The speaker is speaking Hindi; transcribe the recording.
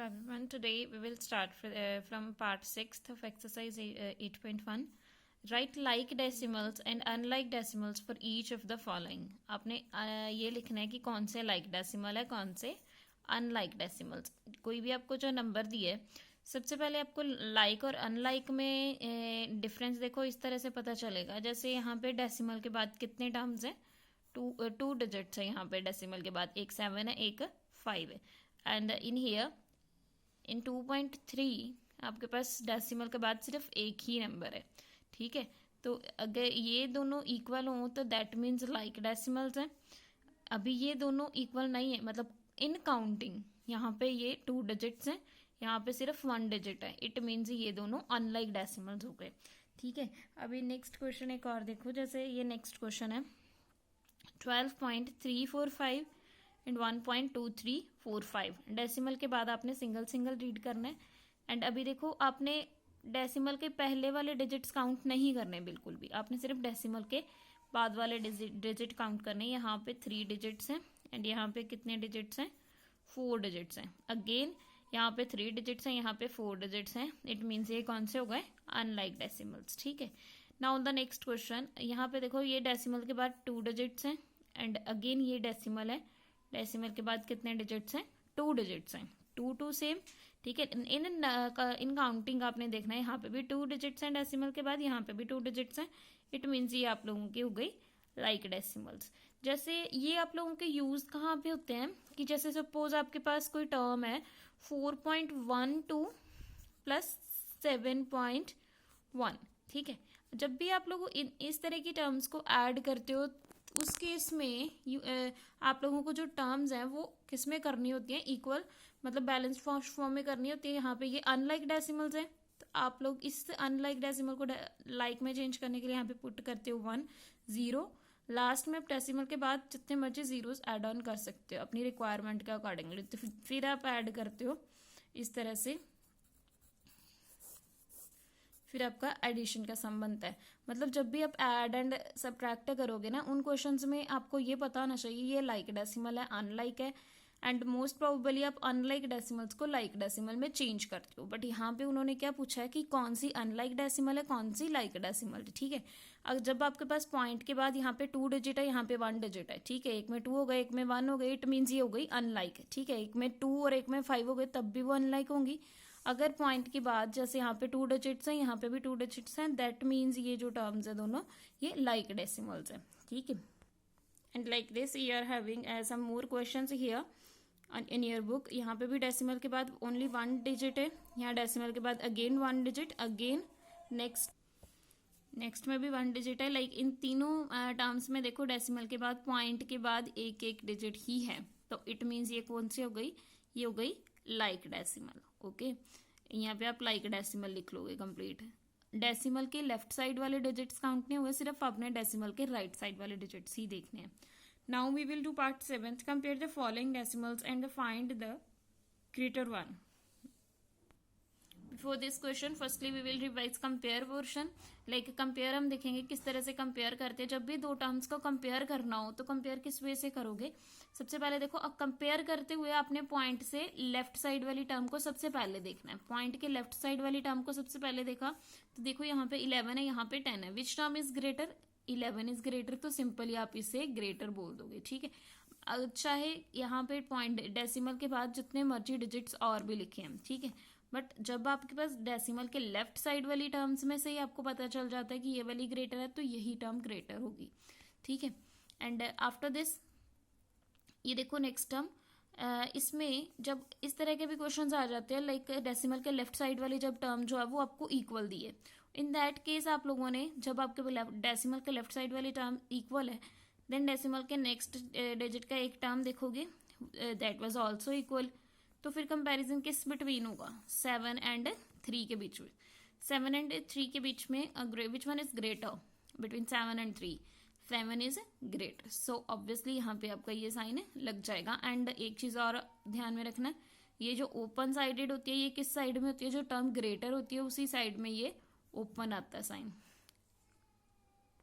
everyone. Today we will start from part 6th of exercise 8.1. Write like decimals and unlike decimals for each of the following. आपने ये लिखना है कि कौन से like decimal है, कौन से unlike decimals. कोई भी आपको जो नंबर दिए है, सबसे पहले आपको like और unlike में डिफरेंस देखो, इस तरह से पता चलेगा. जैसे यहाँ पे डेसिमल के बाद कितने टर्म्स हैं, टू डिजिट्स है. यहाँ पे डेसिमल के बाद एक 7 है, एक 5 है. एंड इन हियर इन 2.3 आपके पास डेसिमल के बाद सिर्फ एक ही नंबर है. ठीक है, तो अगर ये दोनों इक्वल हों तो दैट मीन्स लाइक डेसिमल्स हैं. अभी ये दोनों इक्वल नहीं है, मतलब इन काउंटिंग यहाँ पे ये 2 डिजिट्स हैं, यहाँ पे सिर्फ 1 डिजिट है. इट मीन्स ये दोनों अनलाइक डेसिमल्स हो गए. ठीक है, अभी नेक्स्ट क्वेश्चन एक और देखो. जैसे ये नेक्स्ट क्वेश्चन है 12.345 एंड 1.2345. डेसिमल के बाद आपने सिंगल सिंगल रीड करना है. एंड अभी देखो, आपने डेसिमल के पहले वाले डिजिट्स काउंट नहीं करने बिल्कुल भी, आपने सिर्फ डेसिमल के बाद वाले डिजिट काउंट करने. यहाँ पे 3 डिजिट्स हैं एंड यहाँ पे कितने डिजिट्स हैं, 4 डिजिट्स हैं. अगेन यहाँ पे 3 डिजिट्स हैं, यहाँ पे 4 डिजिट्स हैं. इट मीन्स ये कौन से हो गए, अनलाइक डेसिमल्स. ठीक है, नाउ द नेक्स्ट क्वेश्चन. यहाँ पे देखो, ये डेसिमल के बाद 2 डिजिट्स हैं एंड अगेन ये डेसिमल है. डेसिमल के बाद कितने डिजिट्स हैं, 2 डिजिट्स हैं. 2 सेम. ठीक है, इन काउंटिंग आपने देखना है. यहाँ पे भी 2 डिजिट्स हैं डेसिमल के बाद, यहाँ पे भी 2 डिजिट्स हैं. इट मीन्स ये आप लोगों की हो गई लाइक डेसिमल्स. जैसे ये आप लोगों के यूज कहाँ पे होते हैं कि जैसे सपोज आपके पास कोई टर्म है 4.12 प्लस 7.1. ठीक है, जब भी आप लोग इस तरह की टर्म्स को ऐड करते हो, उस केस में आप लोगों को जो टर्म्स हैं वो किस में करनी होती हैं, इक्वल, मतलब बैलेंस फॉर्म में करनी होती है. यहाँ पे ये अनलाइक डेसिमल्स हैं, तो आप लोग इस अनलाइक डेसिमल को लाइक में चेंज करने के लिए यहाँ पे पुट करते हो 1 0. लास्ट में डेसिमल के बाद जितने मर्जी जीरोस ऐड ऑन कर सकते हो अपनी रिक्वायरमेंट के अकॉर्डिंगली. तो फिर आप ऐड करते हो इस तरह से, फिर आपका एडिशन का सम बनता है. मतलब जब भी आप ऐड एंड सबट्रैक्ट करोगे ना, उन क्वेश्चंस में आपको ये पता होना चाहिए ये लाइक डेसिमल है, अनलाइक है. एंड मोस्ट प्रोबेबली आप अनलाइक डेसिमल्स को लाइक डेसिमल में चेंज करते हो. बट यहाँ पे उन्होंने क्या पूछा है कि कौन सी अनलाइक डेसिमल है, कौन सी लाइक डेसिमल है. ठीक है, अब जब आपके पास पॉइंट के बाद यहाँ पे 2 डिजिट है, यहाँ पे 1 डिजिट है. ठीक है, एक में 2 हो गए, एक में 1 हो गए. इट मीन्स ये हो गई अनलाइक. ठीक है, एक में 2 और एक में 5 हो गए, तब भी वो अनलाइक होंगी. अगर पॉइंट के बाद जैसे यहाँ पे 2 डिजिट्स हैं, यहाँ पे भी 2 डिजिट्स हैं, दैट मीन्स ये जो टर्म्स है दोनों ये लाइक डेसिमल्स हैं. ठीक है, and like this you are having some more questions here in your book. यहाँ पे भी डेसिमल के बाद ओनली 1 डिजिट है, यहाँ डेसिमल के बाद अगेन 1 डिजिट, अगेन नेक्स्ट में भी 1 डिजिट है. लाइक इन तीनों टर्म्स में देखो डेसिमल के बाद पॉइंट के बाद एक एक डिजिट ही है. तो इट मीन्स ये कौन सी हो गई, ये हो गई लाइक डेसिमल. ओके, यहाँ पे आप लाइक डेसिमल लिख लोगे कंप्लीट. डेसिमल के लेफ्ट साइड वाले डिजिट्स काउंट नहीं हुए, सिर्फ आपने डेसिमल के राइट साइड वाले डिजिट्स ही देखने हैं. Now we will do part 7th. Compare the following decimals and find the greater one. Before this question firstly we will revise compare portion. Like compare हम देखेंगे किस तरह से कंपेयर करते हैं. जब भी दो टर्म्स को कंपेयर करना हो तो कंपेयर किस वे से करोगे. सबसे पहले देखो, अब कंपेयर करते हुए आपने पॉइंट से लेफ्ट साइड वाली टर्म को सबसे पहले देखना है. पॉइंट के लेफ्ट साइड वाली टर्म को सबसे पहले देखा तो देखो यहाँ पे 11 है, यहाँ पे 10 है. Which term is greater, 11 is greater. तो सिंपली आप इसे ग्रेटर बोल दोगे. ठीक है, चाहे यहाँ पे पॉइंट डेसिमल के बाद जितने मर्जी डिजिट्स और भी लिखे हैं. ठीक है, बट जब आपके पास डेसिमल के लेफ्ट साइड वाली टर्म्स में से ही आपको पता चल जाता है कि ये वाली ग्रेटर है, तो यही टर्म ग्रेटर होगी. ठीक है, एंड आफ्टर दिस ये देखो नेक्स्ट टर्म. इसमें जब इस तरह के भी क्वेश्चंस आ जाते हैं, लाइक डेसिमल के लेफ्ट साइड वाली जब टर्म जो है वो आपको इक्वल दी है, इन दैट केस आप लोगों ने जब आपके डेसिमल के लेफ्ट साइड वाली टर्म इक्वल है, देन डेसिमल के नेक्स्ट डिजिट का एक टर्म देखोगे दैट वाज आल्सो इक्वल. तो फिर कंपैरिजन किस बिटवीन होगा, 7 एंड 3 के बीच में. 7 एंड 3 के बीच में which one is greater between 7 and 3, 7 is greater. So obviously यहाँ पे आपका ये साइन लग जाएगा. एंड एक चीज और ध्यान में रखना, ये जो ओपन साइडेड होती है ये किस साइड में होती है, जो टर्म ग्रेटर होती है उसी साइड में ये ओपन आता है साइन.